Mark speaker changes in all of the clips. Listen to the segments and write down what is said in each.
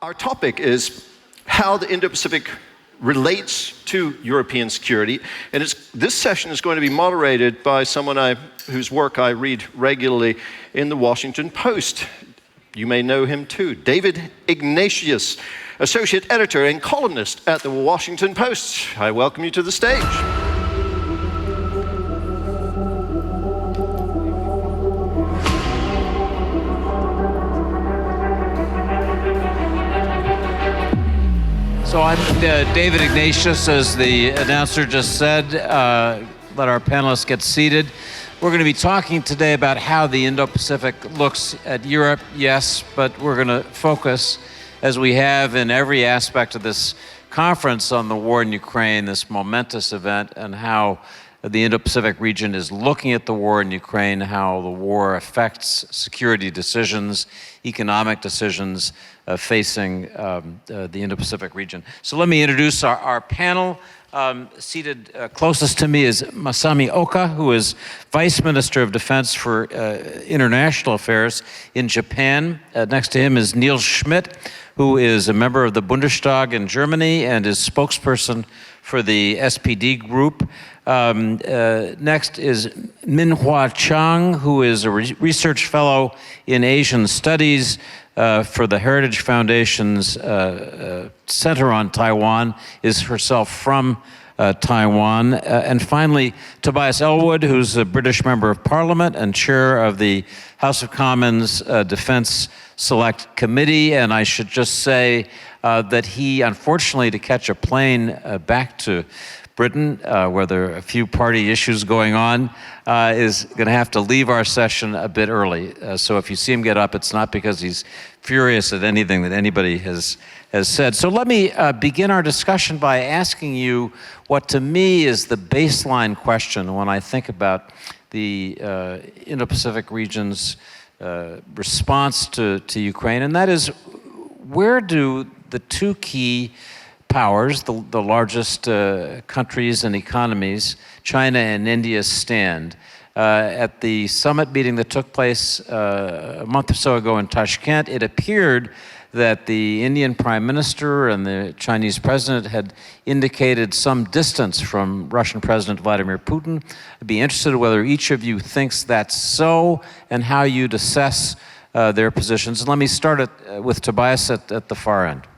Speaker 1: Our topic is how the Indo-Pacific relates to European security, and this session is going to be moderated by someone whose work I read regularly in the Washington Post. You may know him too, David Ignatius, associate editor and columnist at the Washington Post. I welcome you to the stage.
Speaker 2: So I'm David Ignatius, as the announcer just said. Let our panelists get seated. We're going to be talking today about how the Indo-Pacific looks at Europe, yes, but we're going to focus, as we have in every aspect of this conference, on the war in Ukraine, this momentous event, and how the Indo-Pacific region is looking at the war in Ukraine, how the war affects security decisions, economic decisions facing the Indo-Pacific region. So let me introduce our panel. Seated closest to me is Masami Oka, who is Vice Minister of Defense for International Affairs in Japan. Next to him is Nils Schmid, who is a member of the Bundestag in Germany and is spokesperson for the SPD group. Next is Min-Hua Chiang, who is a research fellow in Asian Studies for the Heritage Foundation's Center on Taiwan, is herself from Taiwan. And finally, Tobias Ellwood, who's a British Member of Parliament and chair of the House of Commons Defense Select Committee. And I should just say that he, unfortunately, to catch a plane back to Britain, where there are a few party issues going on, is going to have to leave our session a bit early. So if you see him get up, it's not because he's furious at anything that anybody has said. So let me begin our discussion by asking you what to me is the baseline question when I think about the Indo-Pacific region's response to Ukraine, and that is, where do the two key powers, the largest countries and economies, China and India, stand? At the summit meeting that took place a month or so ago in Tashkent, it appeared that the Indian Prime Minister and the Chinese President had indicated some distance from Russian President Vladimir Putin. I'd be interested in whether each of you thinks that's so and how you'd assess their positions. And let me start with Tobias at the far end.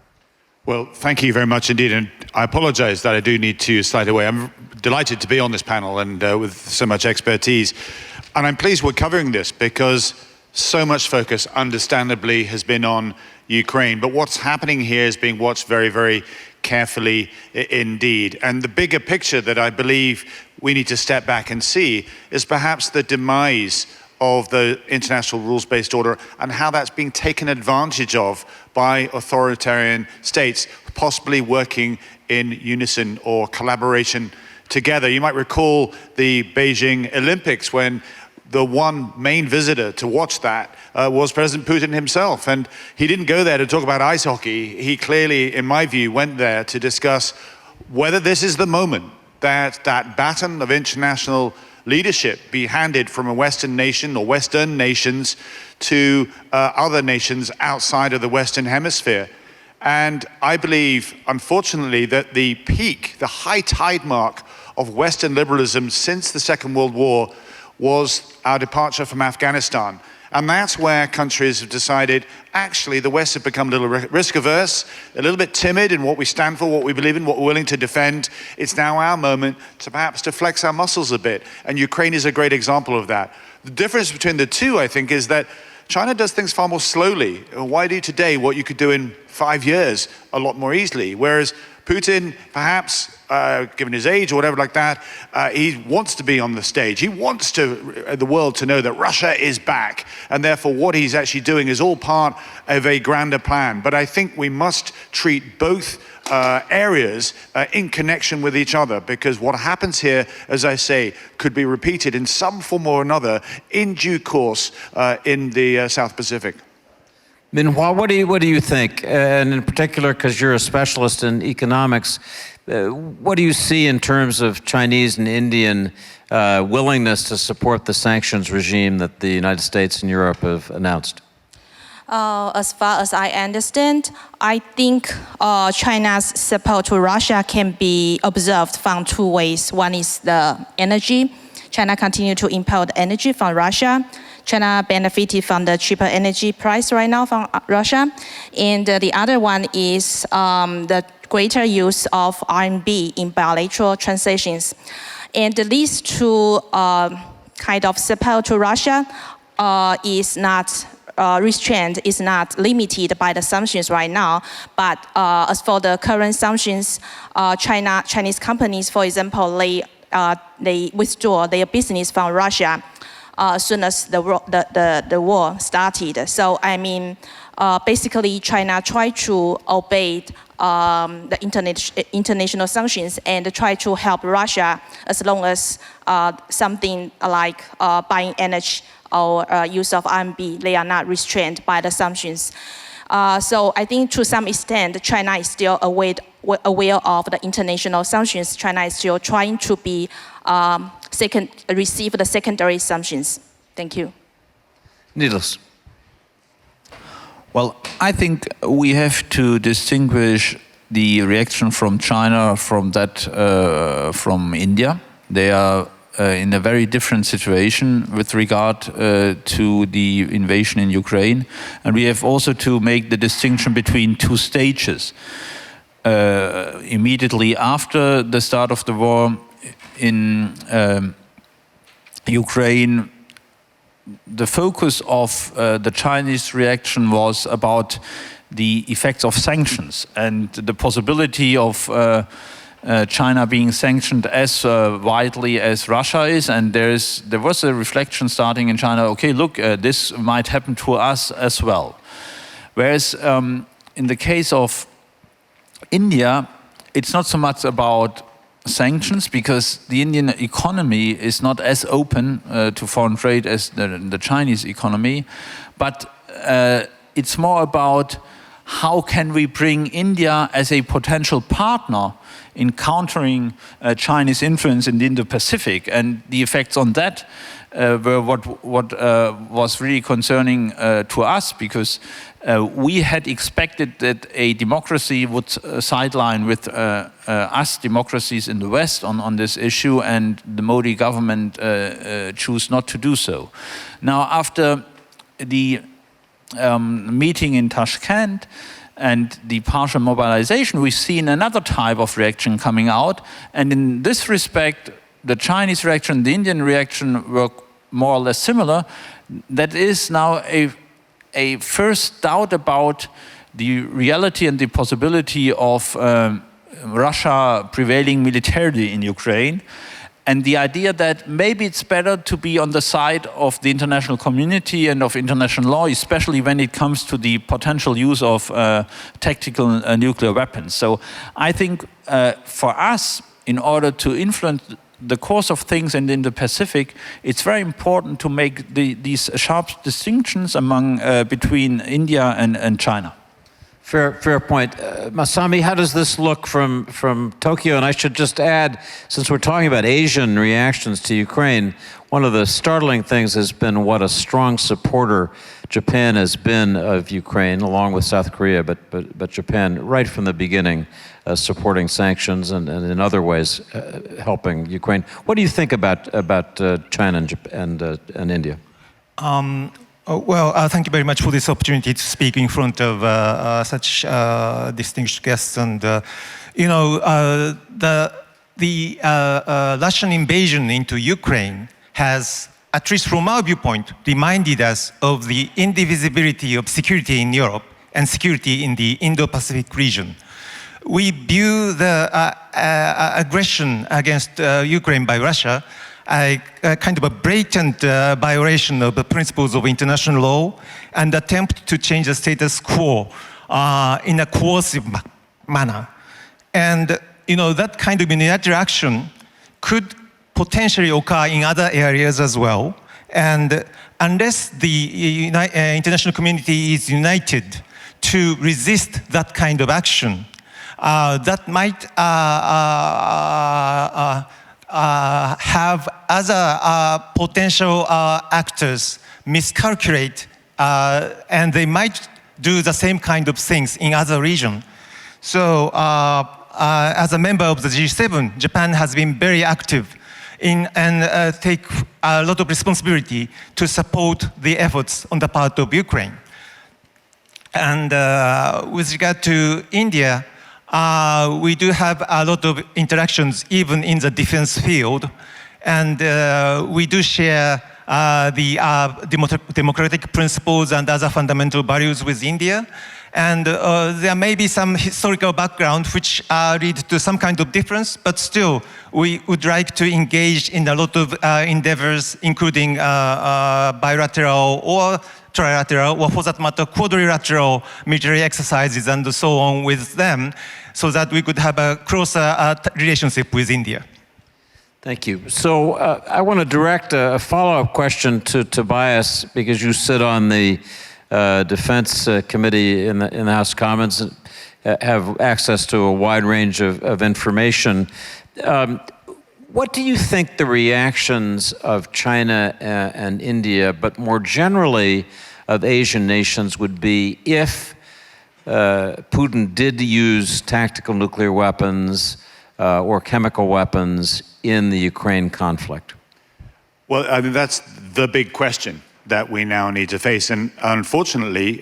Speaker 3: Well, thank you very much indeed, and I apologize that I do need to slide away. I'm delighted to be on this panel and with so much expertise, and I'm pleased we're covering this because so much focus, understandably, has been on Ukraine, but what's happening here is being watched very, very carefully indeed. And the bigger picture that I believe we need to step back and see is perhaps the demise of the international rules-based order and how that's being taken advantage of by authoritarian states, possibly working in unison or collaboration together. You might recall the Beijing Olympics, when the one main visitor to watch that was President Putin himself. And he didn't go there to talk about ice hockey. He clearly, in my view, went there to discuss whether this is the moment that that baton of international leadership be handed from a Western nation or Western nations to other nations outside of the Western Hemisphere. And I believe, unfortunately, that the peak, the high tide mark of Western liberalism since the Second World War was our departure from Afghanistan. And that's where countries have decided, actually, the West have become a little risk-averse, a little bit timid in what we stand for, what we believe in, what we're willing to defend. It's now our moment to perhaps to flex our muscles a bit. And Ukraine is a great example of that. The difference between the two, I think, is that China does things far more slowly. Why do today what you could do in 5 years a lot more easily? Whereas Putin, perhaps, given his age or whatever like that, he wants to be on the stage. He wants the world to know that Russia is back, and therefore what he's actually doing is all part of a grander plan. But I think we must treat both areas in connection with each other, because what happens here, as I say, could be repeated in some form or another in due course in the South Pacific.
Speaker 2: Min-Hua, what do you think? And in particular, because you're a specialist in economics, what do you see in terms of Chinese and Indian willingness to support the sanctions regime that the United States and Europe have announced?
Speaker 4: As far as I understand, I think China's support to Russia can be observed from two ways. One is the energy. China continued to import energy from Russia. China benefited from the cheaper energy price right now from Russia. And the other one is the greater use of RMB in bilateral transactions. And these two kind of support to Russia is not restrained, is not limited by the sanctions right now. But as for the current sanctions, Chinese companies, for example, they withdraw their business from Russia as soon as the war started. So I mean, basically China tried to obey the international sanctions and try to help Russia as long as something like buying energy or use of RMB, they are not restrained by the sanctions. So I think to some extent, China is still aware of the international sanctions. China is still trying to be receive the secondary sanctions. Thank you.
Speaker 2: Nils.
Speaker 5: Well, I think we have to distinguish the reaction from China from that from India. They are in a very different situation with regard to the invasion in Ukraine. And we have also to make the distinction between two stages. Immediately after the start of the war in Ukraine, the focus of the Chinese reaction was about the effects of sanctions and the possibility of China being sanctioned as widely as Russia is. And there was a reflection starting in China, okay, look, this might happen to us as well. Whereas in the case of India, it's not so much about sanctions, because the Indian economy is not as open to foreign trade as the Chinese economy, but it's more about how can we bring India as a potential partner in countering Chinese influence in the Indo-Pacific, and the effects on that were what was really concerning to us, because we had expected that a democracy would sideline with us democracies in the West on this issue, and the Modi government chose not to do so. Now, after the meeting in Tashkent and the partial mobilization, we've seen another type of reaction coming out, and in this respect, the Chinese reaction, the Indian reaction were more or less similar. That is now a first doubt about the reality and the possibility of Russia prevailing militarily in Ukraine, and the idea that maybe it's better to be on the side of the international community and of international law, especially when it comes to the potential use of tactical nuclear weapons. So I think for us, in order to influence the course of things in the Indo-Pacific, it's very important to make these sharp distinctions between India and China.
Speaker 2: Fair point. Masami, how does this look from Tokyo? And I should just add, since we're talking about Asian reactions to Ukraine, one of the startling things has been what a strong supporter Japan has been of Ukraine, along with South Korea, but Japan right from the beginning, supporting sanctions and in other ways helping Ukraine. What do you think about China and India?
Speaker 6: Well, thank you very much for this opportunity to speak in front of such distinguished guests. And the Russian invasion into Ukraine has, at least from our viewpoint, reminded us of the indivisibility of security in Europe and security in the Indo-Pacific region. We view the aggression against Ukraine by Russia a kind of a blatant violation of the principles of international law and attempt to change the status quo in a coercive manner. And that kind of unilateral action could potentially occur in other areas as well. And unless the international community is united to resist that kind of action, that might have other potential actors miscalculate and they might do the same kind of things in other regions. So as a member of the G7, Japan has been very active and take a lot of responsibility to support the efforts on the part of Ukraine. And with regard to India, we do have a lot of interactions even in the defense field, and we do share the democratic principles and other fundamental values with India. And there may be some historical background which lead to some kind of difference, but still we would like to engage in a lot of endeavors, including bilateral or trilateral, or for that matter, quadrilateral military exercises and so on with them, so that we could have a closer relationship with India.
Speaker 2: Thank you. So I want to direct a follow-up question to Tobias, because you sit on the Defense Committee in the House of Commons, have access to a wide range of information. What do you think the reactions of China and India, but more generally of Asian nations, would be if Putin did use tactical nuclear weapons or chemical weapons in the Ukraine conflict?
Speaker 3: Well, I mean, that's the big question that we now need to face. And unfortunately,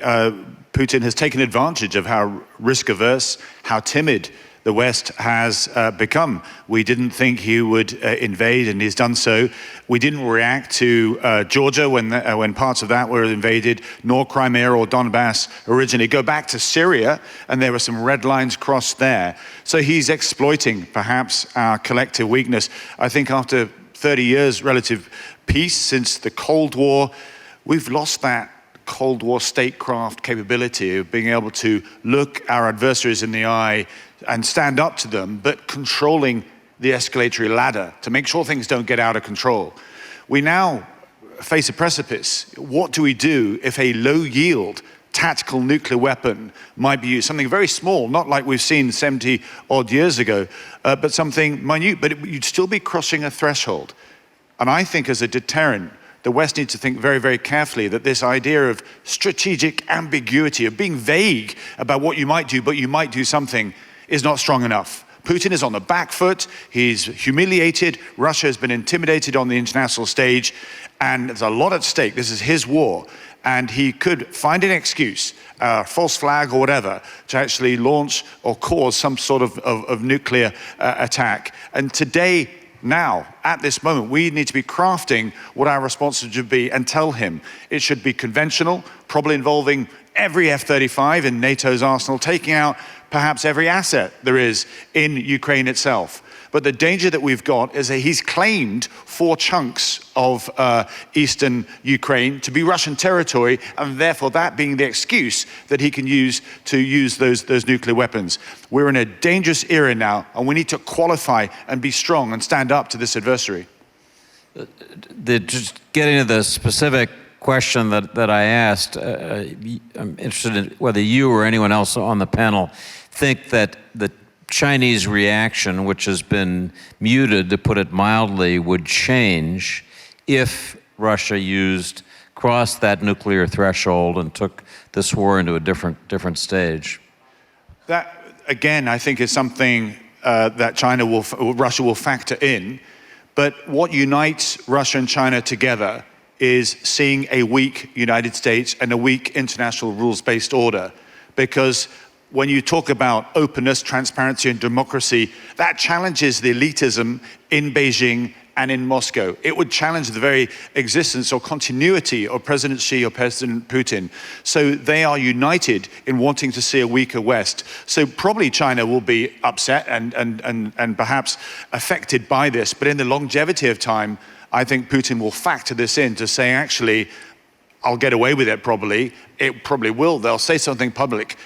Speaker 3: Putin has taken advantage of how risk-averse, how timid the West has become. We didn't think he would invade, and he's done so. We didn't react to Georgia when parts of that were invaded, nor Crimea or Donbass originally. Go back to Syria, and there were some red lines crossed there. So he's exploiting, perhaps, our collective weakness. I think after 30 years relative peace since the Cold War, we've lost that Cold War statecraft capability of being able to look our adversaries in the eye and stand up to them, but controlling the escalatory ladder to make sure things don't get out of control. We now face a precipice. What do we do if a low-yield tactical nuclear weapon might be used? Something very small, not like we've seen 70 odd years ago, but something minute, but you'd still be crossing a threshold. And I think as a deterrent, the West needs to think very, very carefully that this idea of strategic ambiguity, of being vague about what you might do, but you might do something, is not strong enough. Putin is on the back foot, he's humiliated, Russia has been intimidated on the international stage, and there's a lot at stake. This is his war, and he could find an excuse, a false flag or whatever, to actually launch or cause some sort of nuclear attack. And today, now, at this moment, we need to be crafting what our response should be and tell him. It should be conventional, probably involving every F-35 in NATO's arsenal, taking out perhaps every asset there is in Ukraine itself. But the danger that we've got is that he's claimed 4 chunks of eastern Ukraine to be Russian territory, and therefore that being the excuse that he can use to use those nuclear weapons. We're in a dangerous era now, and we need to qualify and be strong and stand up to this adversary.
Speaker 2: Just getting to the specific question that I asked, I'm interested in whether you or anyone else on the panel think that the Chinese reaction, which has been muted, to put it mildly, would change if Russia crossed that nuclear threshold and took this war into a different stage.
Speaker 3: That, again, I think is something that Russia will factor in. But what unites Russia and China together is seeing a weak United States and a weak international rules-based order. Because when you talk about openness, transparency, and democracy, that challenges the elitism in Beijing and in Moscow. It would challenge the very existence or continuity of President Xi or President Putin. So they are united in wanting to see a weaker West. So probably China will be upset and perhaps affected by this. But in the longevity of time, I think Putin will factor this in to say, actually, I'll get away with it probably. It probably will. They'll say something public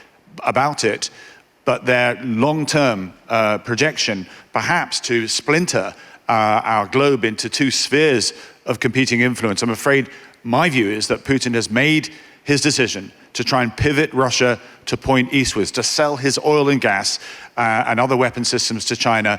Speaker 3: about it, but their long-term projection, perhaps to splinter our globe into 2 spheres of competing influence. I'm afraid my view is that Putin has made his decision to try and pivot Russia to point eastwards, to sell his oil and gas and other weapon systems to China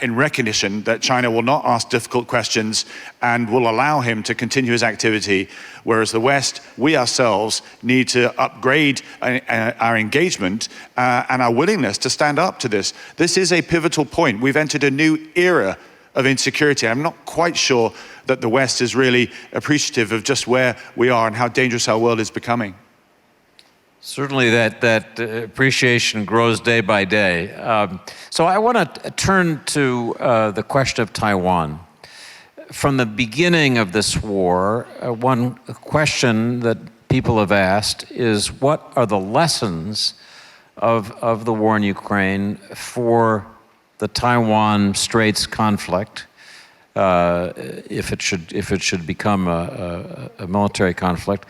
Speaker 3: in recognition that China will not ask difficult questions and will allow him to continue his activity, whereas the West, we ourselves, need to upgrade our engagement and our willingness to stand up to this. This is a pivotal point. We've entered a new era of insecurity. I'm not quite sure that the West is really appreciative of just where we are and how dangerous our world is becoming.
Speaker 2: Certainly that appreciation grows day by day. So I want to turn to the question of Taiwan. From the beginning of this war, one question that people have asked is, what are the lessons of the war in Ukraine for the Taiwan Straits conflict, if it should become a military conflict?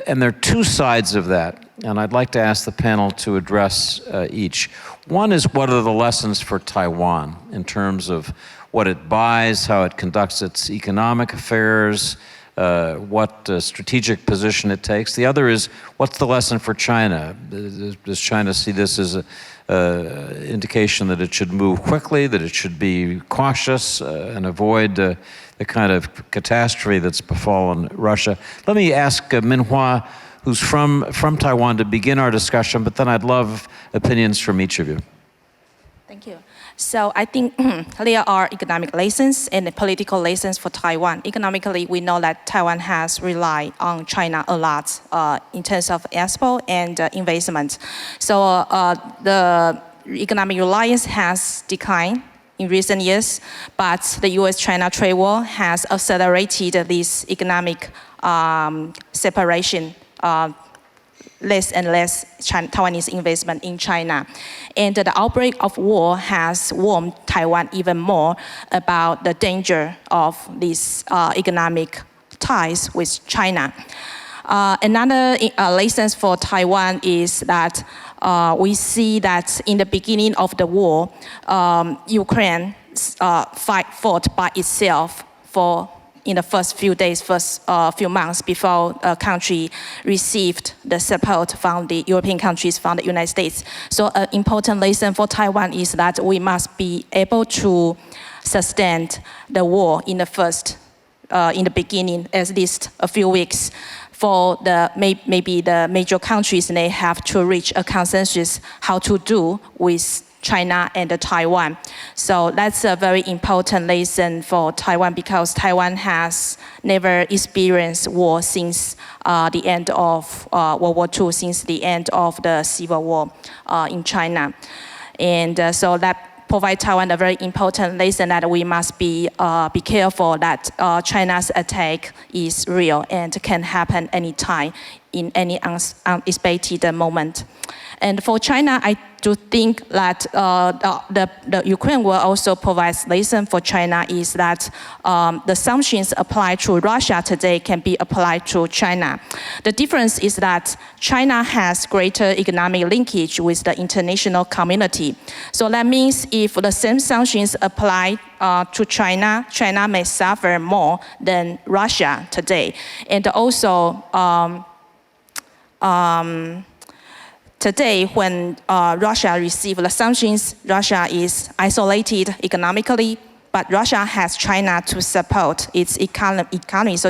Speaker 2: And there are two sides of that, and I'd like to ask the panel to address each. One is, what are the lessons for Taiwan in terms of what it buys, how it conducts its economic affairs, what strategic position it takes? The other is, what's the lesson for China? Does China see this as an indication that it should move quickly, that it should be cautious and avoid the kind of catastrophe that's befallen Russia? Let me ask Min-Hua, who's from Taiwan, to begin our discussion, but then I'd love opinions from each of you.
Speaker 4: Thank you. So I think there are economic lessons and political lessons for Taiwan. Economically, we know that Taiwan has relied on China a lot in terms of export and investment. So the economic reliance has declined in recent years, but the US-China trade war has accelerated this economic separation, less and less Taiwanese investment in China. And the outbreak of war has warned Taiwan even more about the danger of these economic ties with China. Another lesson for Taiwan is that we see that in the beginning of the war, Ukraine fought by itself in the first few days, few months before a country received the support from the European countries, from the United States. So an important lesson for Taiwan is that we must be able to sustain the war in the beginning, at least a few weeks. For maybe the major countries, they have to reach a consensus how to do with China and Taiwan. So that's a very important lesson for Taiwan, because Taiwan has never experienced war since the end of World War II, since the end of the Civil War in China. And so that provides Taiwan a very important lesson that we must be careful that China's attack is real and can happen anytime in any unexpected moment. And for China, I do think that the Ukraine war also provides lesson for China is that the sanctions applied to Russia today can be applied to China. The difference is that China has greater economic linkage with the international community. So that means if the same sanctions apply to China, China may suffer more than Russia today. And also, today, when Russia received the sanctions, Russia is isolated economically, but Russia has China to support its economy. So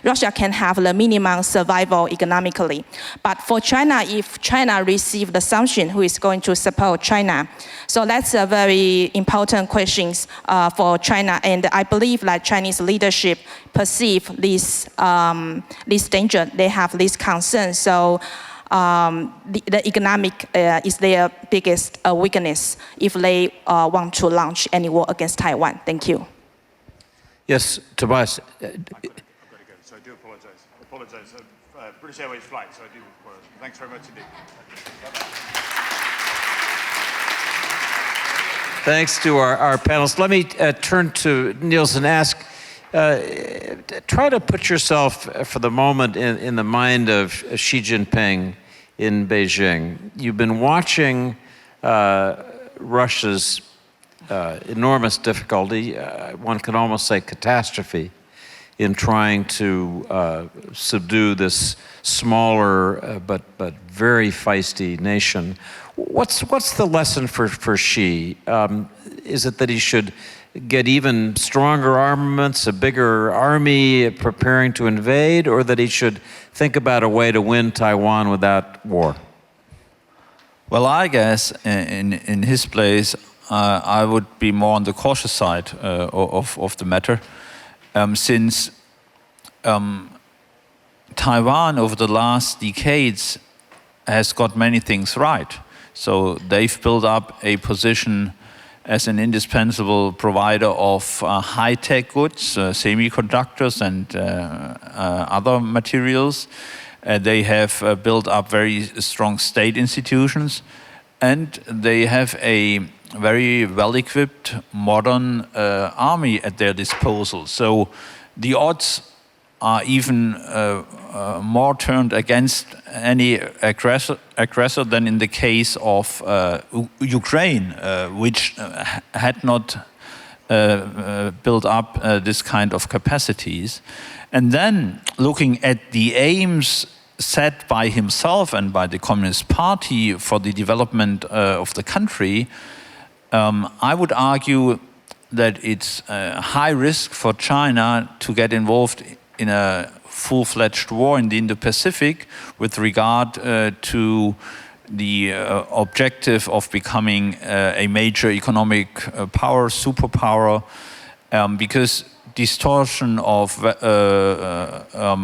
Speaker 4: Russia can have the minimum survival economically. But for China, if China receives the sanction, who is going to support China? So that's a very important question for China. And I believe that Chinese leadership perceive this danger. They have this concern. So the economic is their biggest weakness if they want to launch any war against Taiwan. Thank you.
Speaker 2: Yes, Tobias.
Speaker 3: I've got to go, so I do apologize. British Airways flight, so I do apologize. Thanks very much indeed. Bye-bye.
Speaker 2: Thanks to our panelists. Let me turn to Nils and ask, try to put yourself for the moment in the mind of Xi Jinping in Beijing. You've been watching Russia's enormous difficulty, one could almost say catastrophe, in trying to subdue this smaller but very feisty nation. What's the lesson for Xi? Is it that he should get even stronger armaments, a bigger army preparing to invade, or that he should think about a way to win Taiwan without war?
Speaker 5: Well, I guess in his place, I would be more on the cautious side of the matter, since Taiwan over the last decades has got many things right. So they've built up a position as an indispensable provider of high-tech goods, semiconductors and other materials. They have built up very strong state institutions, and they have a very well-equipped modern army at their disposal. So the odds are even more turned against any aggressor than in the case of Ukraine, which had not built up this kind of capacities. And then looking at the aims set by himself and by the Communist Party for the development of the country, I would argue that it's high risk for China to get involved in a full-fledged war in the Indo-Pacific with regard to the objective of becoming a major economic power, superpower, because distortion of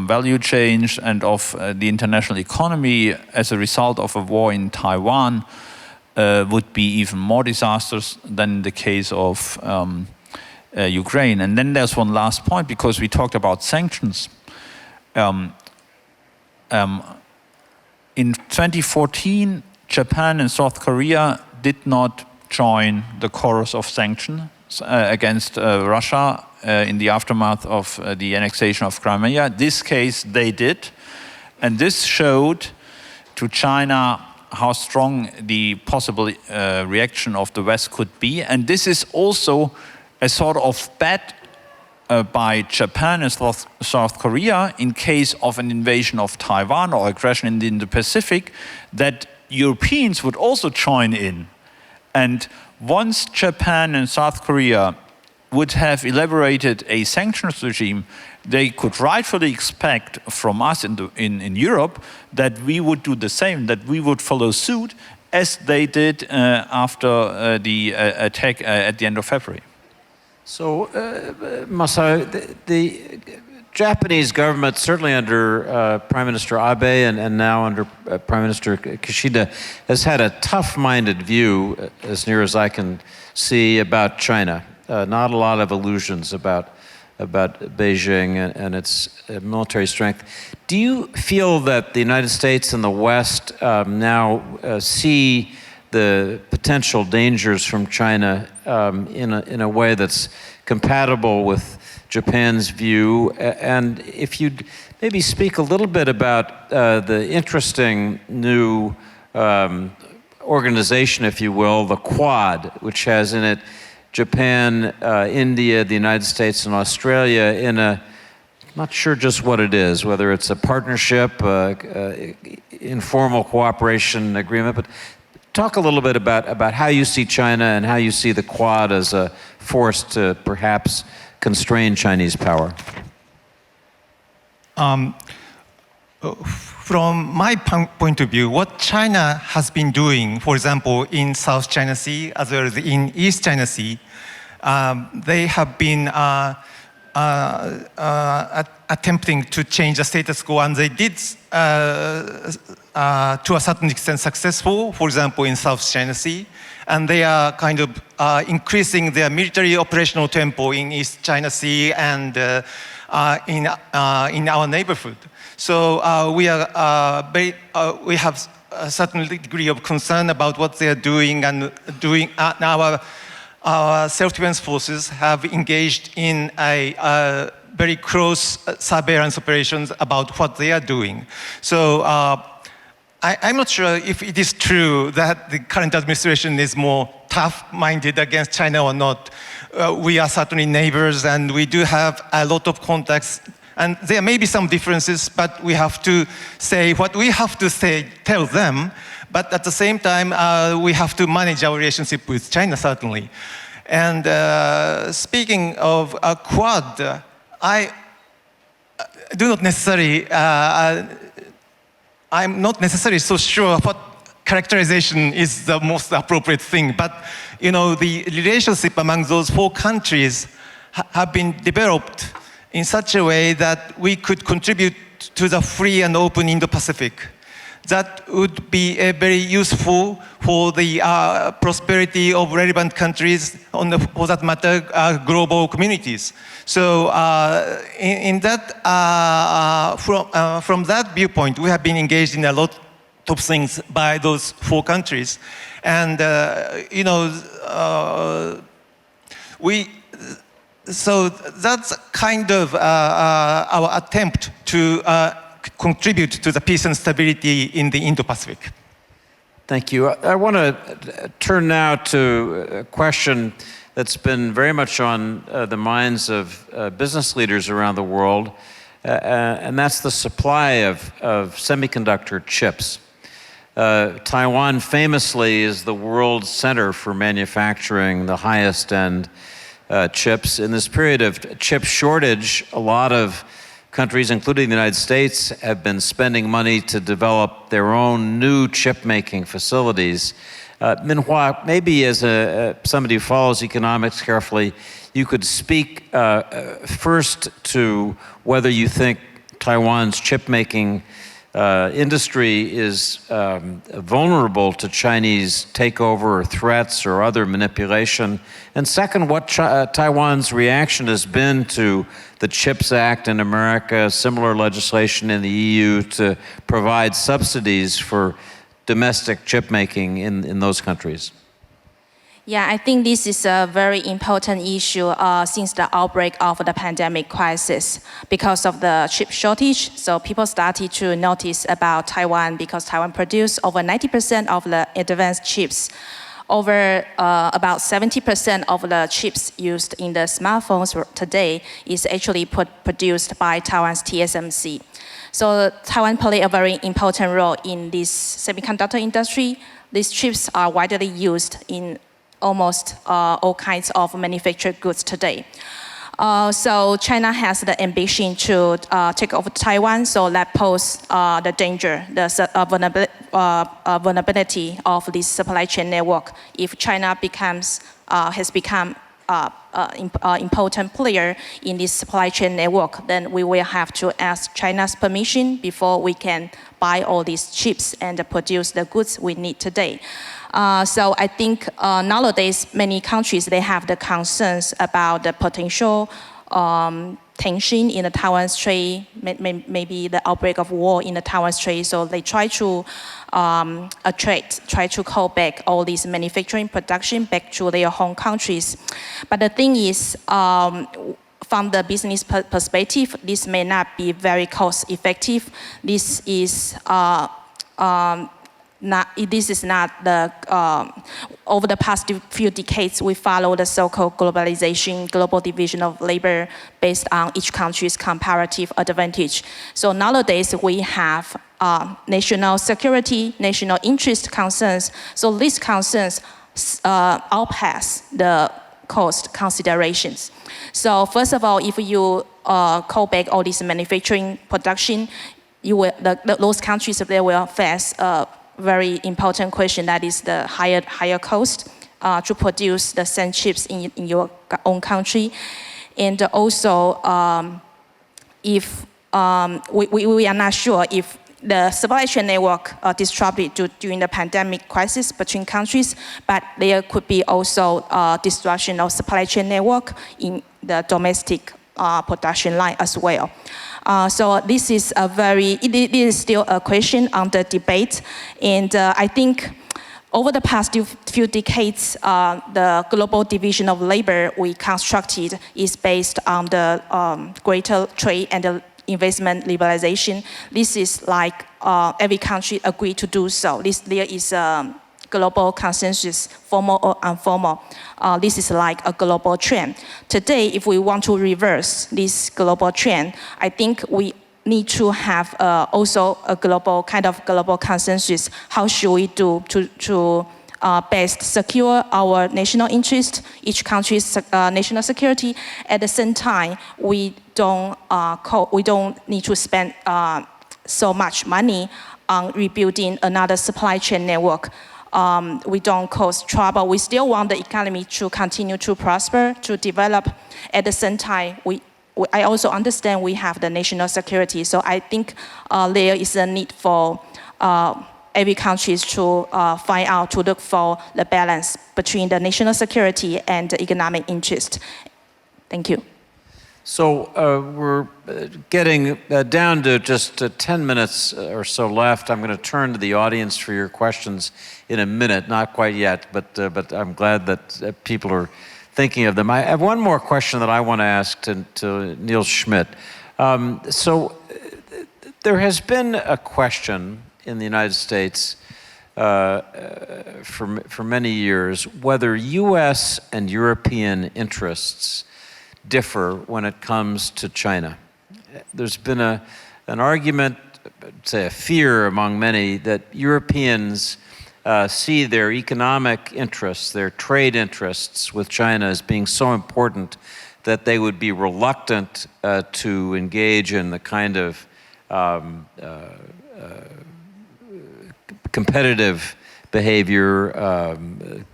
Speaker 5: value chains and of the international economy as a result of a war in Taiwan would be even more disastrous than in the case of Ukraine. And then there's one last point, because we talked about sanctions. In 2014, Japan and South Korea did not join the chorus of sanctions against Russia in the aftermath of the annexation of Crimea. This case they did, and this showed to China how strong the possible reaction of the West could be. And this is also a sort of bet by Japan and South Korea in case of an invasion of Taiwan or aggression in the Indo-Pacific, that Europeans would also join in. And once Japan and South Korea would have elaborated a sanctions regime, they could rightfully expect from us in Europe that we would do the same, that we would follow suit as they did after the attack at the end of February.
Speaker 2: So, Masami, the Japanese government, certainly under Prime Minister Abe and now under Prime Minister Kishida, has had a tough-minded view, as near as I can see, about China. Not a lot of illusions about Beijing and its military strength. Do you feel that the United States and the West now see the potential dangers from China in a way that's compatible with Japan's view? And if you'd maybe speak a little bit about the interesting new organization, if you will, the Quad, which has in it Japan, India, the United States, and Australia in a, not sure just what it is, whether it's a partnership, informal cooperation agreement, but talk a little bit about how you see China and how you see the Quad as a force to perhaps constrain Chinese power.
Speaker 6: From my point of view, what China has been doing, for example, in South China Sea as well as in East China Sea, they have been attempting to change the status quo, and they did to a certain extent successful, for example, in South China Sea, and they are kind of increasing their military operational tempo in East China Sea and in our neighborhood. So we have a certain degree of concern about what they are doing, and our self-defense forces have engaged in a very close surveillance operations about what they are doing. So I'm not sure if it is true that the current administration is more tough-minded against China or not. We are certainly neighbors, and we do have a lot of contacts. And there may be some differences, but we have to say what we have to say, tell them. But at the same time, we have to manage our relationship with China, certainly. And speaking of Quad, I do not necessarily, I'm not necessarily so sure what characterization is the most appropriate thing. But, you know, the relationship among those 4 countries have been developed in such a way that we could contribute to the free and open Indo-Pacific. That would be very useful for the prosperity of relevant countries, for that matter, global communities. So in that, from that viewpoint, we have been engaged in a lot of things by those 4 countries. And, you know, so that's kind of our attempt to contribute to the peace and stability in the Indo-Pacific.
Speaker 2: Thank you. I want to turn now to a question that's been very much on the minds of business leaders around the world, and that's the supply of semiconductor chips. Taiwan famously is the world center for manufacturing the highest end chips. In this period of chip shortage, a lot of countries, including the United States, have been spending money to develop their own new chip-making facilities. Min-Hua, maybe as somebody who follows economics carefully, you could speak first to whether you think Taiwan's chip-making industry is vulnerable to Chinese takeover or threats or other manipulation. And second, what Taiwan's reaction has been to the CHIPS Act in America, similar legislation in the EU to provide subsidies for domestic chip making in those countries.
Speaker 4: Yeah, I think this is a very important issue since the outbreak of the pandemic crisis. Because of the chip shortage, so people started to notice about Taiwan because Taiwan produced over 90% of the advanced chips. Over about 70% of the chips used in the smartphones today is actually produced by Taiwan's TSMC. So Taiwan plays a very important role in this semiconductor industry. These chips are widely used in almost all kinds of manufactured goods today. So China has the ambition to take over Taiwan, so that poses the danger, the vulnerability of this supply chain network. If China has become an important player in this supply chain network, then we will have to ask China's permission before we can buy all these chips and produce the goods we need today. So I think nowadays many countries, they have the concerns about the potential tension in the Taiwan Strait, maybe the outbreak of war in the Taiwan Strait. So they try to try to call back all these manufacturing production back to their home countries. But the thing is, from the business perspective, this may not be very cost effective. This is not the, over the past few decades, we follow the so-called globalization, global division of labor based on each country's comparative advantage. So nowadays we have national security, national interest concerns. So these concerns outpass the cost considerations. So first of all, if you call back all this manufacturing production, those countries, they will face very important question, that is the higher cost to produce the same chips in your own country. And also, if we are not sure if the supply chain network disrupted during the pandemic crisis between countries, but there could be also disruption of supply chain network in the domestic production line as well. So this is it is still a question under debate. And I think over the past few decades, the global division of labor we constructed is based on the greater trade and the investment liberalization. This is like every country agreed to do so. There is a global consensus, formal or informal. This is like a global trend. Today, if we want to reverse this global trend, I think we need to have also a global consensus. How should we do to best secure our national interest, each country's national security? At the same time, we don't need to spend so much money on rebuilding another supply chain network. We don't cause trouble. We still want the economy to continue to prosper, to develop. At the same time, I also understand we have the national security. So I think there is a need for every country to find out, to look for the balance between the national security and the economic interest. Thank you.
Speaker 2: So we're getting down to just 10 minutes or so left. I'm going to turn to the audience for your questions in a minute. Not quite yet, but I'm glad that people are thinking of them. I have one more question that I want to ask to Nils Schmid. So there has been a question in the United States for many years whether U.S. and European interests differ when it comes to China. There's been an argument, say a fear among many, that Europeans see their economic interests, their trade interests with China as being so important that they would be reluctant to engage in the kind of competitive behavior,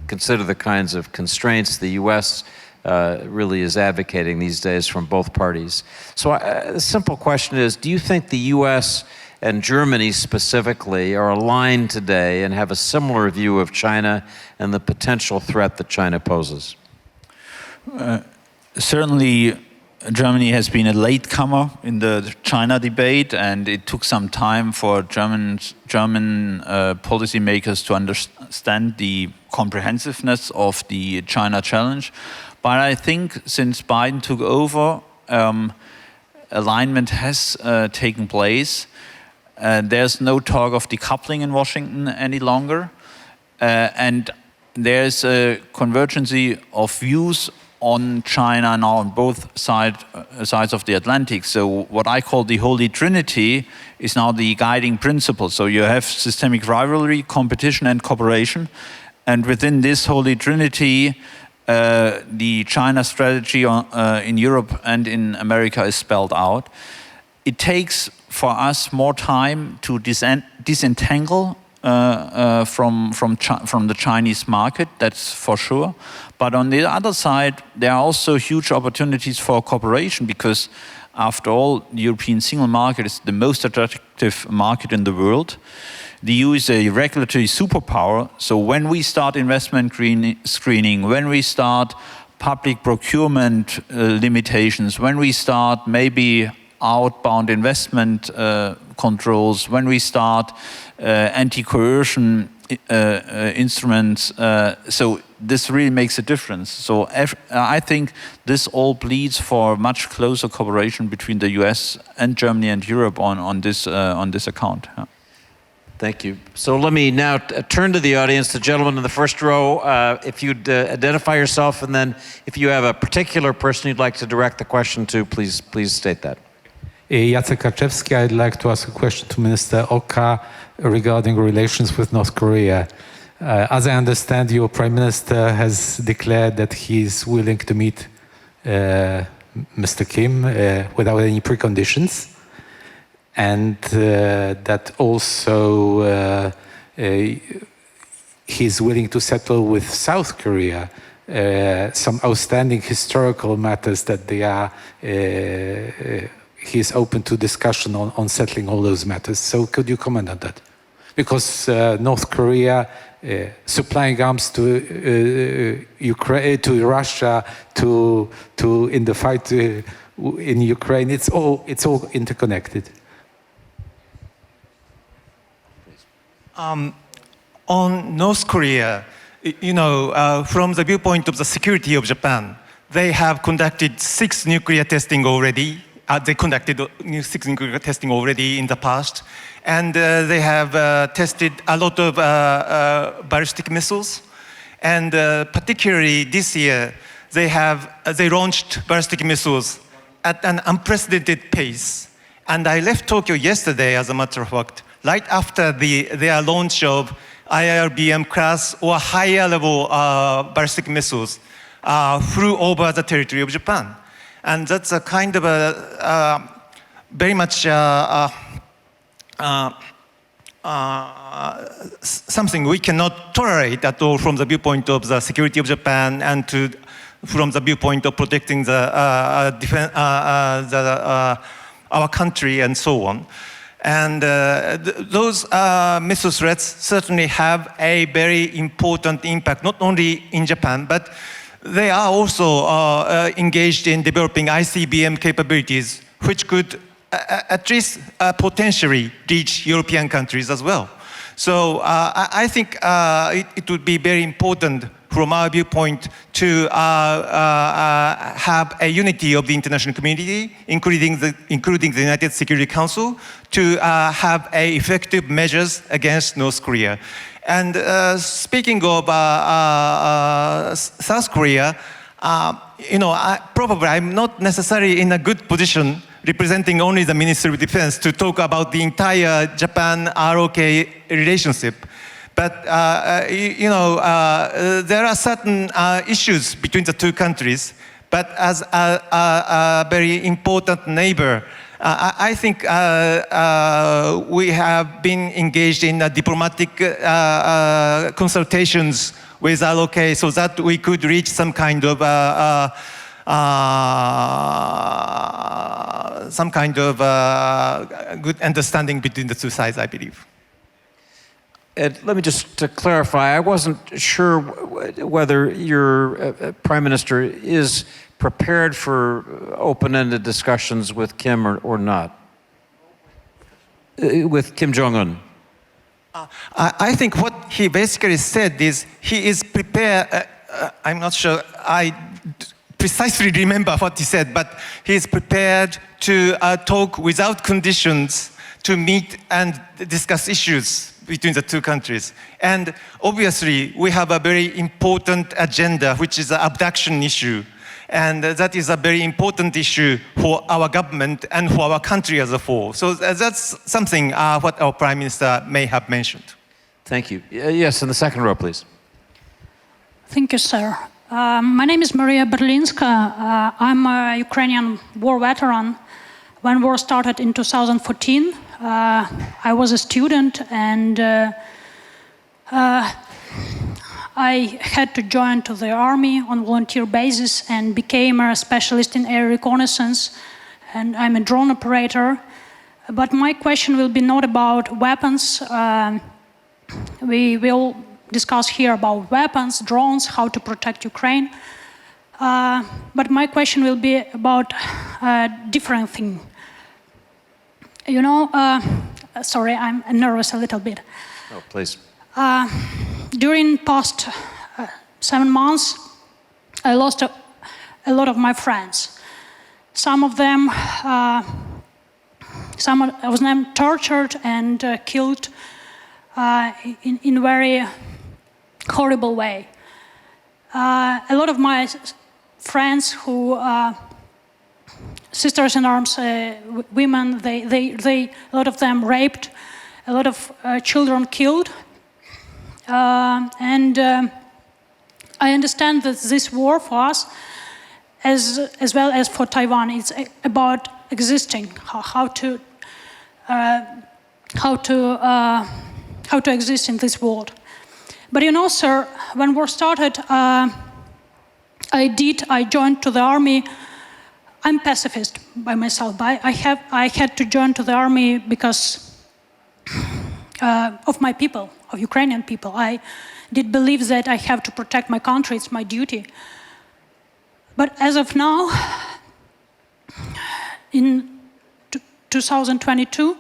Speaker 2: consider the kinds of constraints the U.S. Really is advocating these days from both parties. So the simple question is, do you think the U.S. and Germany specifically are aligned today and have a similar view of China and the potential threat that China poses?
Speaker 5: Certainly, Germany has been a latecomer in the China debate, and it took some time for German policymakers to understand the comprehensiveness of the China challenge. But I think since Biden took over, alignment has taken place. There's no talk of decoupling in Washington any longer. And there's a convergence of views on China now on both sides of the Atlantic. So what I call the Holy Trinity is now the guiding principle. So you have systemic rivalry, competition, and cooperation. And within this Holy Trinity, the China strategy in Europe and in America is spelled out. It takes for us more time to disentangle from the Chinese market, that's for sure. But on the other side, there are also huge opportunities for cooperation because, after all, the European single market is the most attractive market in the world. The EU is a regulatory superpower, so when we start investment screening, when we start public procurement limitations, when we start maybe outbound investment controls, when we start anti-coercion instruments, so this really makes a difference. So I think this all pleads for much closer cooperation between the US and Germany and Europe on this account. Yeah.
Speaker 2: Thank you. So let me now turn to the audience, the gentleman in the first row. If you'd identify yourself, and then if you have a particular person you'd like to direct the question to, please state that.
Speaker 7: Jacek Kaczewski, I'd like to ask a question to Minister Oka regarding relations with North Korea. As I understand, your Prime Minister has declared that he's willing to meet Mr. Kim without any preconditions, and that also he's willing to settle with South Korea some outstanding historical matters that they are. He's open to discussion on settling all those matters. So could you comment on that? Because North Korea supplying arms to Ukraine, to Russia, to in the fight in Ukraine, it's all interconnected.
Speaker 6: On North Korea, from the viewpoint of the security of Japan, they have conducted 6 nuclear testing already They conducted six nuclear testing already in the past, and they have tested a lot of ballistic missiles. And particularly this year, they launched ballistic missiles at an unprecedented pace. And I left Tokyo yesterday, as a matter of fact, right after their launch of IRBM class or higher level ballistic missiles flew over the territory of Japan. And that's a kind of a very much something we cannot tolerate at all from the viewpoint of the security of Japan and from the viewpoint of protecting our country and so on. And those missile threats certainly have a very important impact, not only in Japan, but they are also engaged in developing ICBM capabilities, which could at least potentially reach European countries as well. So I think it would be very important from our viewpoint to have a unity of the international community, including the United Security Council, to have effective measures against North Korea. And speaking of South Korea, probably I'm not necessarily in a good position representing only the Ministry of Defense to talk about the entire Japan-ROK relationship. But, there are certain issues between the two countries. But as a very important neighbor, I think we have been engaged in diplomatic consultations with ROK so that we could reach some kind of good understanding between the two sides, I believe.
Speaker 2: Let me just to clarify, I wasn't sure whether your Prime Minister is prepared for open-ended discussions with Kim or not. With Kim Jong-un.
Speaker 6: I think what he basically said is he is prepared. I'm not sure I precisely remember what he said, but he is prepared to talk without conditions to meet and discuss issues between the two countries. And obviously, we have a very important agenda, which is the abduction issue. And that is a very important issue for our government and for our country as a whole. So that's something what our Prime Minister may have mentioned.
Speaker 2: Thank you. Yes, in the second row, please.
Speaker 8: Thank you, sir. My name is Maria Berlinska. I'm a Ukrainian war veteran. When war started in 2014, I was a student and I had to join to the army on volunteer basis and became a specialist in air reconnaissance, and I'm a drone operator. But my question will be not about weapons. We will discuss here about weapons, drones, how to protect Ukraine. But my question will be about a different thing. Sorry, I'm nervous a little bit.
Speaker 2: Oh, please.
Speaker 8: During past 7 months, I lost a lot of my friends. Some of them tortured and killed in very horrible way. A lot of my friends who sisters in arms, women, a lot of them raped, a lot of children killed. And I understand that this war for us, as well as for Taiwan, it's about existing, how to exist in this world. But sir, when war started, I joined to the army. I'm pacifist by myself, but I had to join to the army because of my people, of Ukrainian people. I did believe that I have to protect my country, it's my duty. But as of now, in 2022,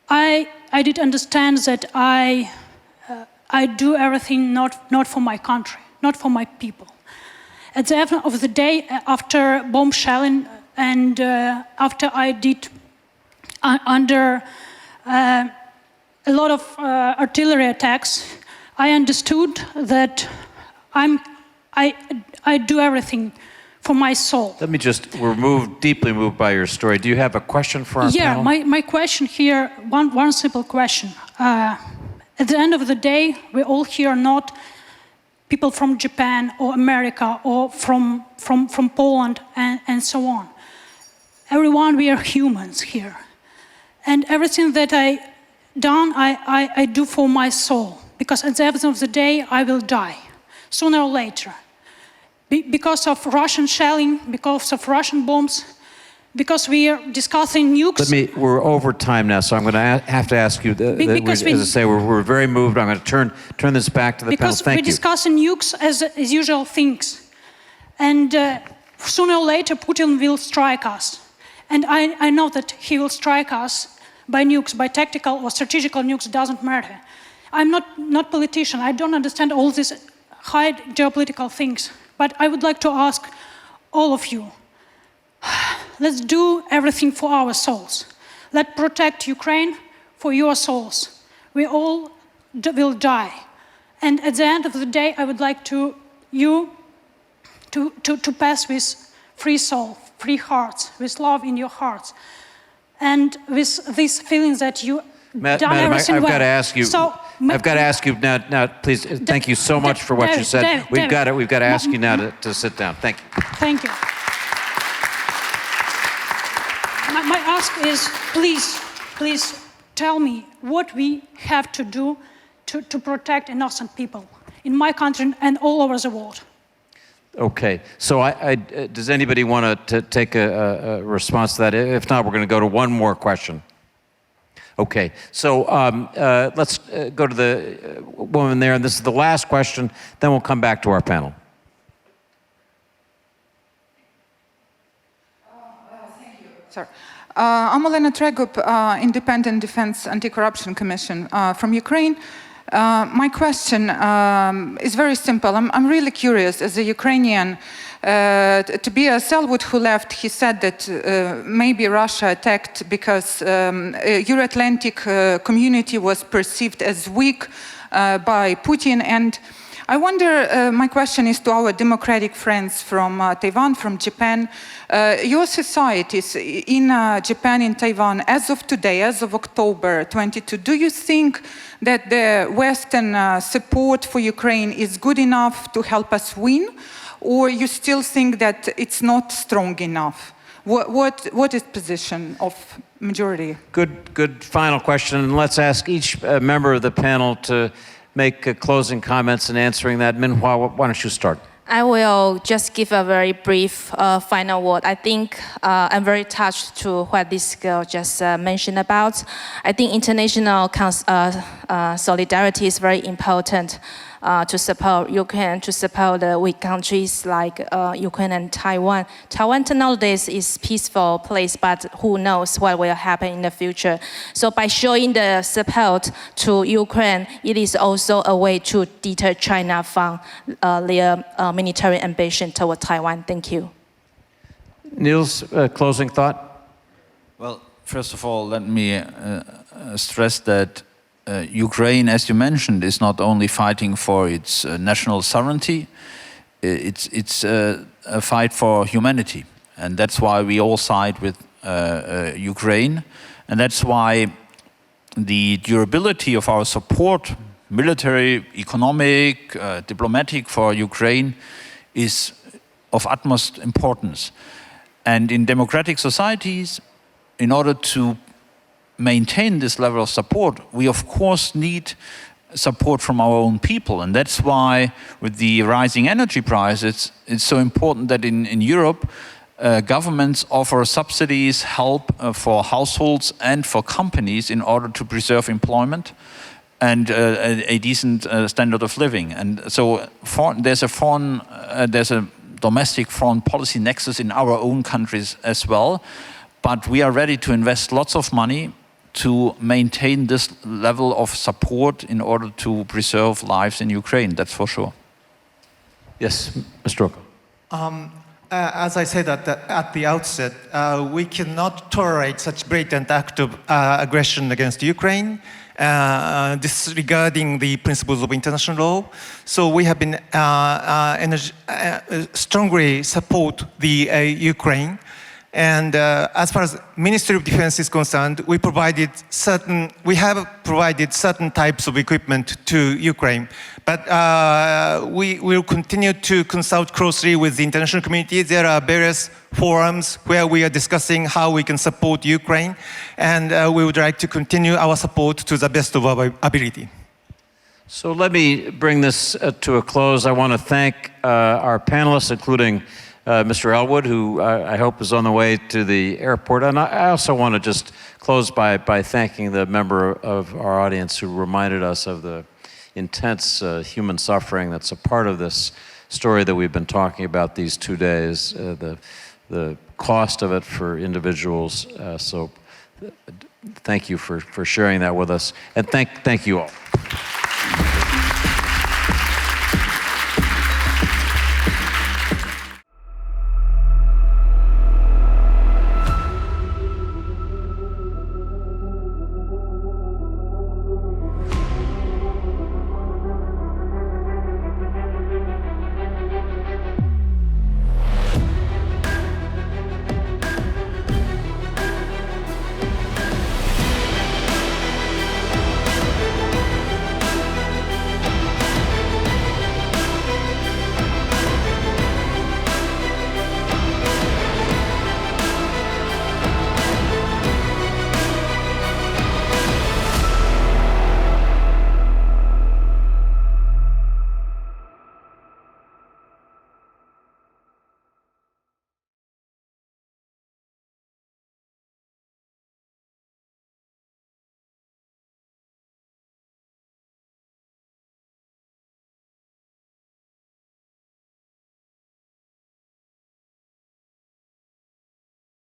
Speaker 8: I did understand that I do everything not for my country, not for my people. At the end of the day, after bomb shelling and after I did under a lot of artillery attacks, I understood that I do everything for my soul.
Speaker 2: Let me just, we're deeply moved by your story. Do you have a question for our panel?
Speaker 8: My question here, one simple question. At the end of the day, we all here are not people from Japan or America or from Poland and so on. Everyone, we are humans here. And everything that I do for my soul. Because at the end of the day, I will die, sooner or later. Because of Russian shelling, because of Russian bombs, because we are discussing nukes.
Speaker 2: We're over time now, so I'm going to have to ask you, as I say, we're very moved. I'm going to turn this back to the panel. Thank you.
Speaker 8: Because we're discussing nukes as usual things. And sooner or later, Putin will strike us. And I know that he will strike us by nukes, by tactical or strategical nukes, doesn't matter. I'm not politician. I don't understand all these high geopolitical things. But I would like to ask all of you, let's do everything for our souls. Let's protect Ukraine for your souls. We all will die. And at the end of the day, I would like you to pass with free soul, free hearts, with love in your hearts. And with this feeling that you
Speaker 2: Madam, I've got to ask you. I've got to ask you now. Please, thank you so much for what you said. We've got to ask you now to sit down. Thank you.
Speaker 8: Thank you. My ask is, please tell me what we have to do to protect innocent people in my country and all over the world.
Speaker 2: Okay. So, does anybody want to take a response to that? If not, we're going to go to one more question. Okay, so let's go to the woman there, and this is the last question, then we'll come back to our panel.
Speaker 9: Thank you. Sorry. I'm Olena Tregup, Independent Defense Anti-Corruption Commission from Ukraine. My question is very simple. I'm really curious, as a Ukrainian, Tobias Ellwood, who left, he said that maybe Russia attacked because Euro-Atlantic community was perceived as weak by Putin. And I wonder, my question is to our democratic friends from Taiwan, from Japan. Your societies in Japan, in Taiwan, as of today, as of October 22, do you think that the Western support for Ukraine is good enough to help us win? Or you still think that it's not strong enough? What is the position of majority?
Speaker 2: Good final question. And let's ask each member of the panel to make closing comments in answering that. Min-Hua, why don't you start?
Speaker 4: I will just give a very brief final word. I think I'm very touched to what this girl just mentioned about. I think international solidarity is very important to support Ukraine, to support the weak countries like Ukraine and Taiwan. Taiwan nowadays is a peaceful place, but who knows what will happen in the future. So by showing the support to Ukraine, it is also a way to deter China from their military ambition toward Taiwan. Thank you.
Speaker 2: Nils, closing thought?
Speaker 5: Well, first of all, let me stress that Ukraine, as you mentioned, is not only fighting for its national sovereignty, it's a fight for humanity. And that's why we all side with Ukraine. And that's why the durability of our support, military, economic, diplomatic for Ukraine is of utmost importance. And in democratic societies, in order to maintain this level of support, we of course need support from our own people. And that's why with the rising energy prices, it's so important that in Europe, governments offer subsidies, help for households and for companies in order to preserve employment and a decent standard of living. And so there's a domestic foreign policy nexus in our own countries as well. But we are ready to invest lots of money to maintain this level of support in order to preserve lives in Ukraine, that's for sure.
Speaker 2: Yes, Mr. Oka.
Speaker 6: as I said at the outset, we cannot tolerate such blatant act of aggression against Ukraine, disregarding the principles of international law. So we have been strongly support the Ukraine. And as far as Ministry of Defense is concerned, we have provided certain types of equipment to Ukraine. But we will continue to consult closely with the international community. There are various forums where we are discussing how we can support Ukraine. And we would like to continue our support to the best of our ability.
Speaker 2: So let me bring this to a close. I want to thank our panelists, including Mr. Ellwood, who I hope is on the way to the airport. And I also want to just close by thanking the member of our audience who reminded us of the intense human suffering that's a part of this story that we've been talking about these 2 days, the cost of it for individuals. So thank you for sharing that with us. And thank you all.